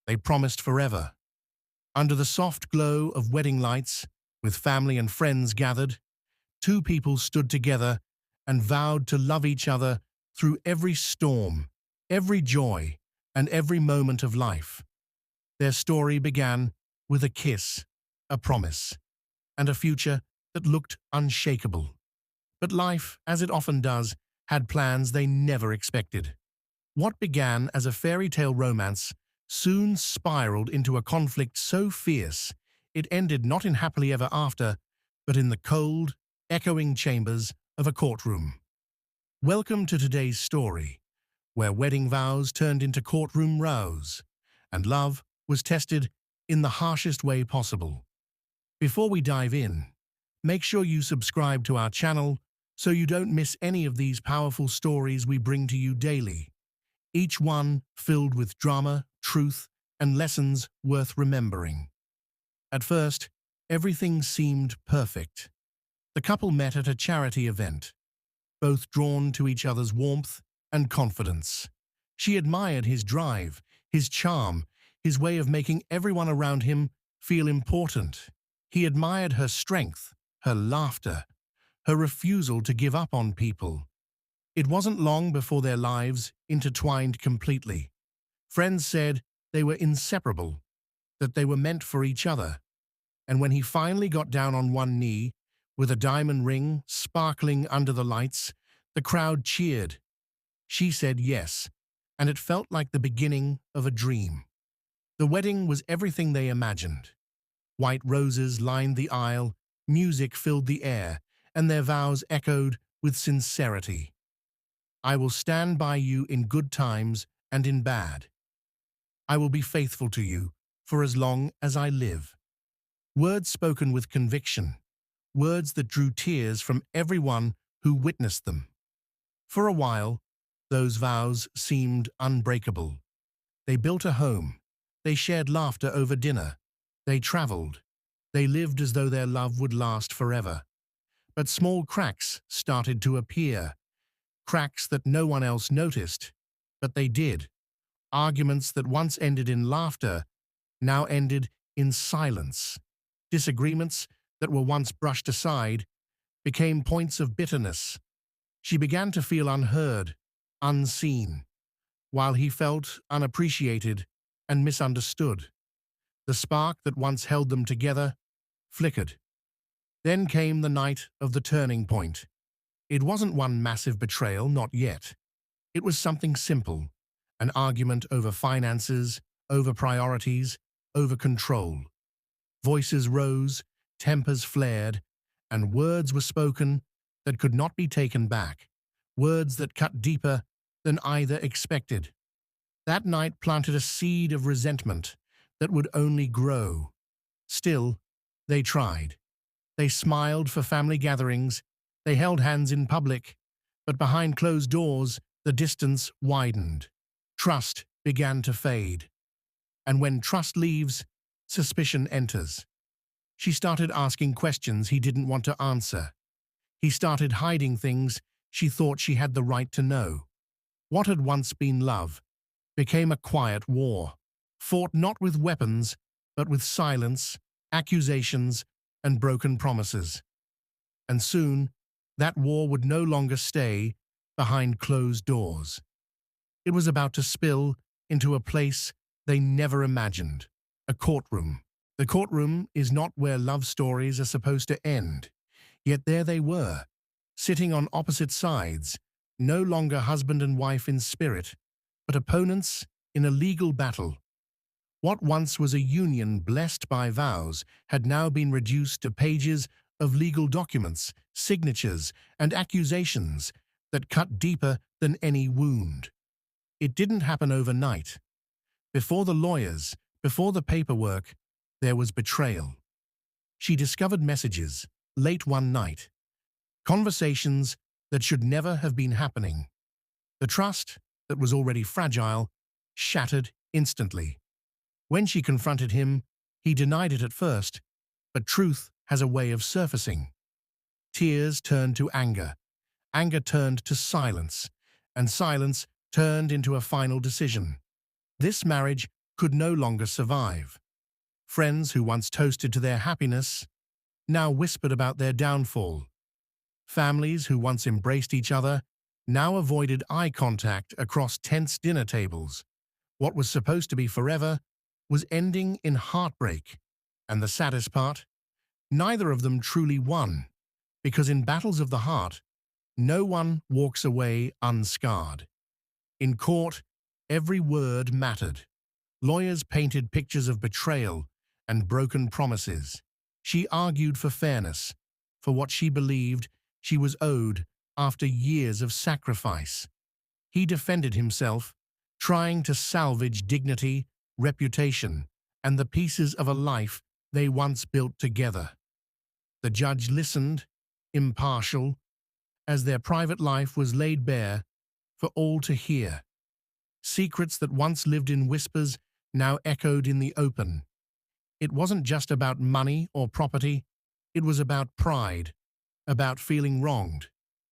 They promised forever. Under the soft glow of wedding lights, with family and friends gathered, two people stood together and vowed to love each other through every storm, every joy, and every moment of life. Their story began with a kiss, a promise, and a future that looked unshakable. But life, as it often does, had plans they never expected. What began as a fairy tale romance soon spiraled into a conflict so fierce it ended not in happily ever after, but in the cold, echoing chambers of a courtroom. Welcome to today's story, where wedding vows turned into courtroom rows, and love was tested in the harshest way possible. Before we dive in, make sure you subscribe to our channel so you don't miss any of these powerful stories we bring to you daily, each one filled with drama, truth, and lessons worth remembering. At first, everything seemed perfect. The couple met at a charity event, both drawn to each other's warmth and confidence. She admired his drive, his charm, his way of making everyone around him feel important. He admired her strength, her laughter, her refusal to give up on people. It wasn't long before their lives intertwined completely. Friends said they were inseparable, that they were meant for each other. And when he finally got down on one knee, with a diamond ring sparkling under the lights, the crowd cheered. She said yes, and it felt like the beginning of a dream. The wedding was everything they imagined. White roses lined the aisle, music filled the air, and their vows echoed with sincerity. I will stand by you in good times and in bad. I will be faithful to you for as long as I live. Words spoken with conviction, words that drew tears from everyone who witnessed them. For a while, those vows seemed unbreakable. They built a home. They shared laughter over dinner. They traveled. They lived as though their love would last forever. But small cracks started to appear. Cracks that no one else noticed, but they did. Arguments that once ended in laughter now ended in silence. Disagreements that were once brushed aside became points of bitterness. She began to feel unheard, unseen, while he felt unappreciated and misunderstood. The spark that once held them together flickered. Then came the night of the turning point. It wasn't one massive betrayal, not yet. It was something simple, an argument over finances, over priorities, over control. Voices rose, tempers flared, and words were spoken that could not be taken back, words that cut deeper than either expected. That night planted a seed of resentment that would only grow. Still, they tried. They smiled for family gatherings, they held hands in public, but behind closed doors, the distance widened. Trust began to fade. And when trust leaves, suspicion enters. She started asking questions he didn't want to answer. He started hiding things she thought she had the right to know. What had once been love became a quiet war, fought not with weapons, but with silence, accusations, and broken promises. And soon, that war would no longer stay behind closed doors. It was about to spill into a place they never imagined, a courtroom. The courtroom is not where love stories are supposed to end. Yet there they were, sitting on opposite sides, no longer husband and wife in spirit, but opponents in a legal battle. What once was a union blessed by vows had now been reduced to pages of legal documents, signatures, and accusations that cut deeper than any wound. It didn't happen overnight. Before the lawyers, before the paperwork, there was betrayal. She discovered messages, late one night, conversations that should never have been happening. The trust, that was already fragile, shattered instantly. When she confronted him, he denied it at first, but truth has a way of surfacing. Tears turned to anger, anger turned to silence, and silence turned into a final decision. This marriage could no longer survive. Friends who once toasted to their happiness now whispered about their downfall. Families who once embraced each other now avoided eye contact across tense dinner tables. What was supposed to be forever was ending in heartbreak. And the saddest part, neither of them truly won, because in battles of the heart, no one walks away unscarred. In court, every word mattered. Lawyers painted pictures of betrayal and broken promises. She argued for fairness, for what she believed she was owed after years of sacrifice. He defended himself, trying to salvage dignity, reputation, and the pieces of a life they once built together. The judge listened, impartial, as their private life was laid bare for all to hear. Secrets that once lived in whispers now echoed in the open. It wasn't just about money or property, it was about pride, about feeling wronged,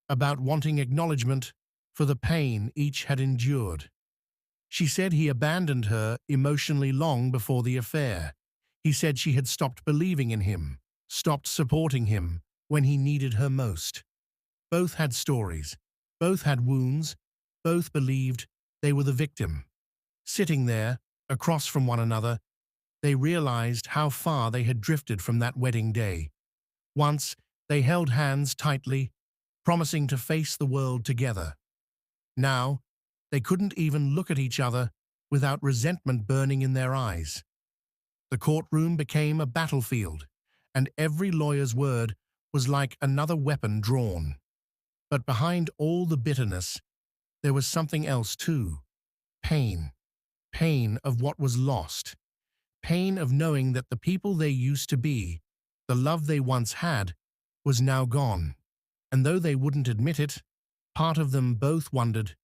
about wanting acknowledgement for the pain each had endured. She said he abandoned her emotionally long before the affair. He said she had stopped believing in him, stopped supporting him when he needed her most. Both had stories, both had wounds, both believed they were the victim. Sitting there, across from one another, they realized how far they had drifted from that wedding day. Once, they held hands tightly, promising to face the world together. Now, they couldn't even look at each other without resentment burning in their eyes. The courtroom became a battlefield, and every lawyer's word was like another weapon drawn. But behind all the bitterness, there was something else too. Pain. Pain of what was lost. Pain of knowing that the people they used to be, the love they once had, was now gone. And though they wouldn't admit it, part of them both wondered,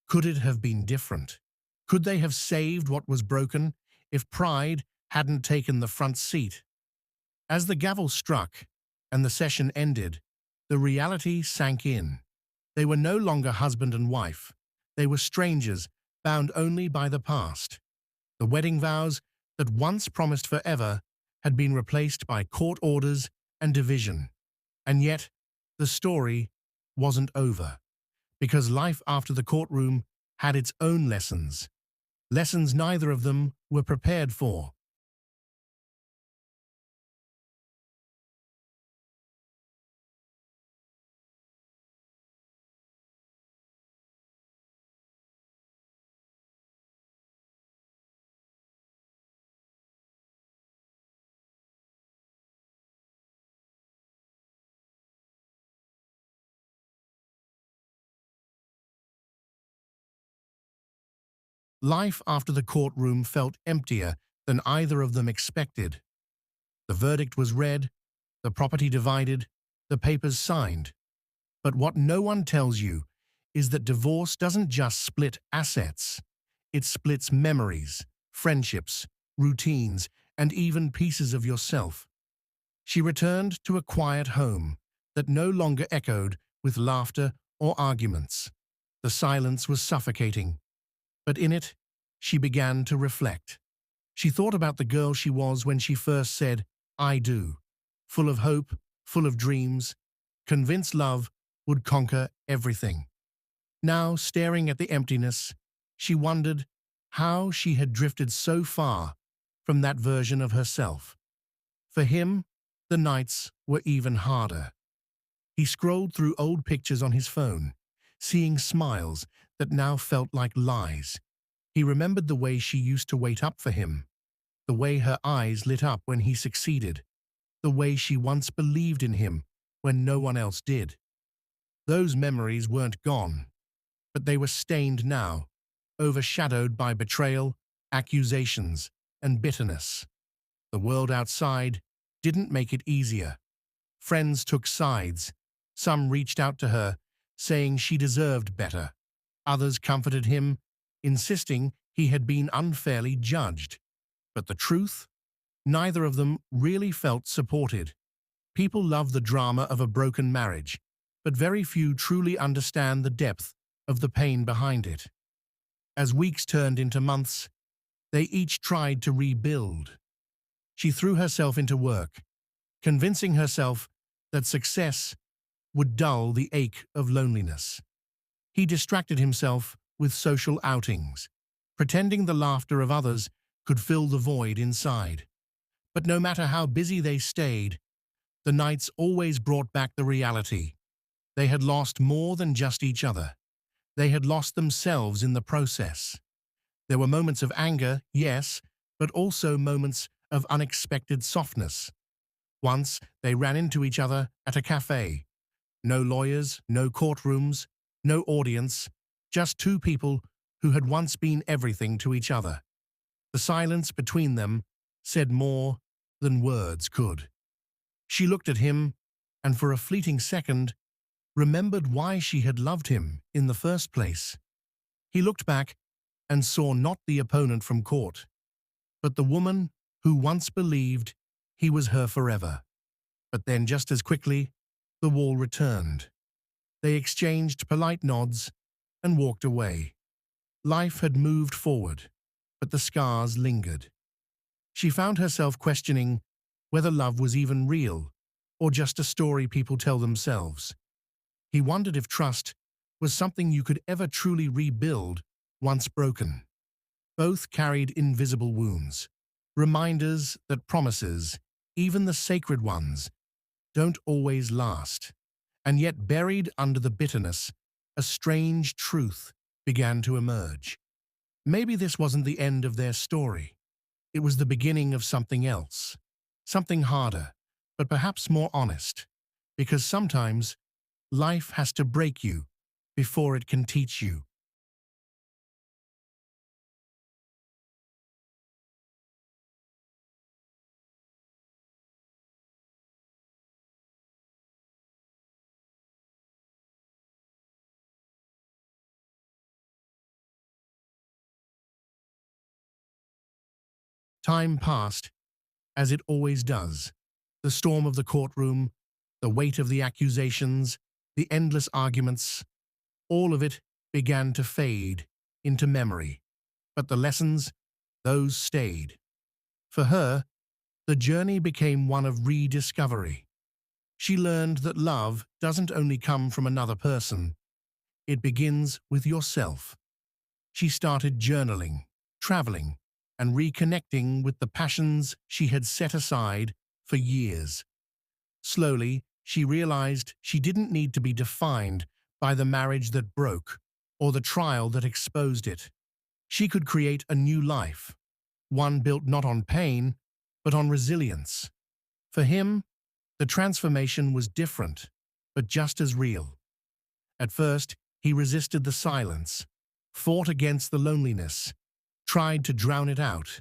could it have been different? Could they have saved what was broken if pride hadn't taken the front seat? As the gavel struck and the session ended, the reality sank in. They were no longer husband and wife. They were strangers, bound only by the past. The wedding vows that once promised forever had been replaced by court orders and division. And yet, the story wasn't over, because life after the courtroom had its own lessons. Lessons neither of them were prepared for. Life after the courtroom felt emptier than either of them expected. The verdict was read, the property divided, the papers signed. But what no one tells you is that divorce doesn't just split assets. It splits memories, friendships, routines, and even pieces of yourself. She returned to a quiet home that no longer echoed with laughter or arguments. The silence was suffocating, but in it, she began to reflect. She thought about the girl she was when she first said, "I do," full of hope, full of dreams, convinced love would conquer everything. Now, staring at the emptiness, she wondered how she had drifted so far from that version of herself. For him, the nights were even harder. He scrolled through old pictures on his phone, seeing smiles that now felt like lies. He remembered the way she used to wait up for him, the way her eyes lit up when he succeeded, the way she once believed in him when no one else did. Those memories weren't gone, but they were stained now, overshadowed by betrayal, accusations, and bitterness. The world outside didn't make it easier. Friends took sides. Some reached out to her, saying she deserved better. Others comforted him, insisting he had been unfairly judged. But the truth? Neither of them really felt supported. People love the drama of a broken marriage, but very few truly understand the depth of the pain behind it. As weeks turned into months, They each tried to rebuild. She threw herself into work, convincing herself that success would dull the ache of loneliness. He distracted himself with social outings, pretending the laughter of others could fill the void inside. But no matter how busy they stayed, the nights always brought back the reality. They had lost more than just each other. They had lost themselves in the process. There were moments of anger, yes, but also moments of unexpected softness. Once, they ran into each other at a cafe. No lawyers, no courtrooms, no audience, just two people who had once been everything to each other. The silence between them said more than words could. She looked at him, and for a fleeting second, remembered why she had loved him in the first place. He looked back and saw not the opponent from court, but the woman who once believed he was her forever. But then, just as quickly, the wall returned. They exchanged polite nods and walked away. Life had moved forward, but the scars lingered. She found herself questioning whether love was even real or just a story people tell themselves. He wondered if trust was something you could ever truly rebuild once broken. Both carried invisible wounds, reminders that promises, even the sacred ones, don't always last. And yet, buried under the bitterness, a strange truth began to emerge. Maybe this wasn't the end of their story. It was the beginning of something else, something harder, but perhaps more honest. Because sometimes, life has to break you before it can teach you. Time passed, as it always does. The storm of the courtroom, the weight of the accusations, the endless arguments, all of it began to fade into memory. But the lessons, those stayed. For her, the journey became one of rediscovery. She learned that love doesn't only come from another person, it begins with yourself. She started journaling, traveling, and reconnecting with the passions she had set aside for years. Slowly, she realized she didn't need to be defined by the marriage that broke or the trial that exposed it. She could create a new life, one built not on pain, but on resilience. For him, the transformation was different, but just as real. At first, he resisted the silence, fought against the loneliness, tried to drown it out.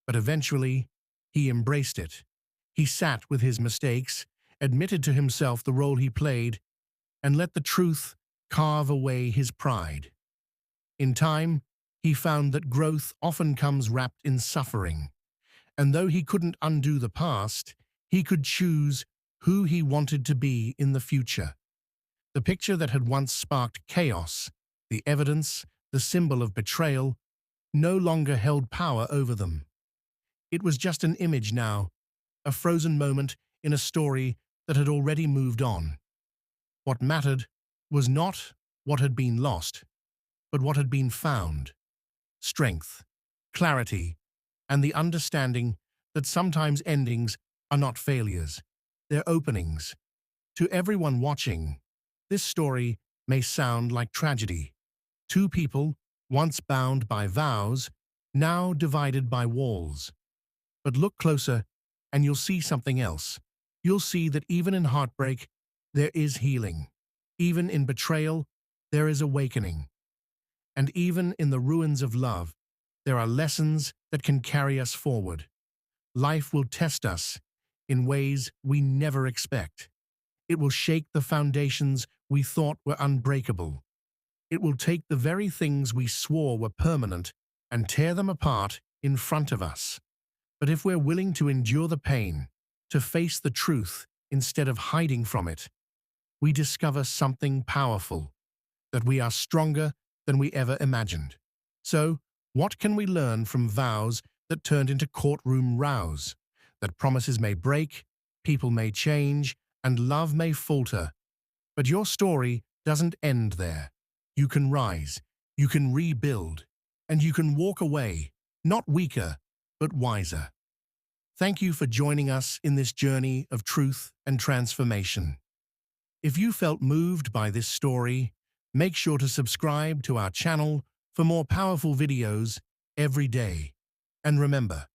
But eventually, he embraced it. He sat with his mistakes, admitted to himself the role he played, and let the truth carve away his pride. In time, he found that growth often comes wrapped in suffering, and though he couldn't undo the past, he could choose who he wanted to be in the future. The picture that had once sparked chaos, the evidence, the symbol of betrayal, no longer held power over them. It was just an image now, a frozen moment in a story that had already moved on. What mattered was not what had been lost, but what had been found. Strength, clarity, and the understanding that sometimes endings are not failures, they're openings. To everyone watching, this story may sound like tragedy. Two people, once bound by vows, now divided by walls. But look closer, and you'll see something else. You'll see that even in heartbreak, there is healing. Even in betrayal, there is awakening. And even in the ruins of love, there are lessons that can carry us forward. Life will test us in ways we never expect. It will shake the foundations we thought were unbreakable. It will take the very things we swore were permanent and tear them apart in front of us. But if we're willing to endure the pain, to face the truth instead of hiding from it, we discover something powerful, that we are stronger than we ever imagined. So, What can we learn from vows that turned into courtroom rows? That promises may break, people may change, and love may falter. But your story doesn't end there. You can rise, you can rebuild, and you can walk away, not weaker, but wiser. Thank you for joining us in this journey of truth and transformation. If you felt moved by this story, make sure to subscribe to our channel for more powerful videos every day. And remember,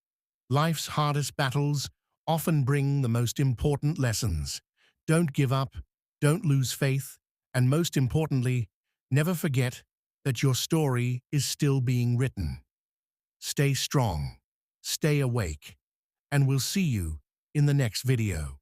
life's hardest battles often bring the most important lessons. Don't give up, don't lose faith, and most importantly, never forget that your story is still being written. Stay strong, stay awake, and we'll see you in the next video.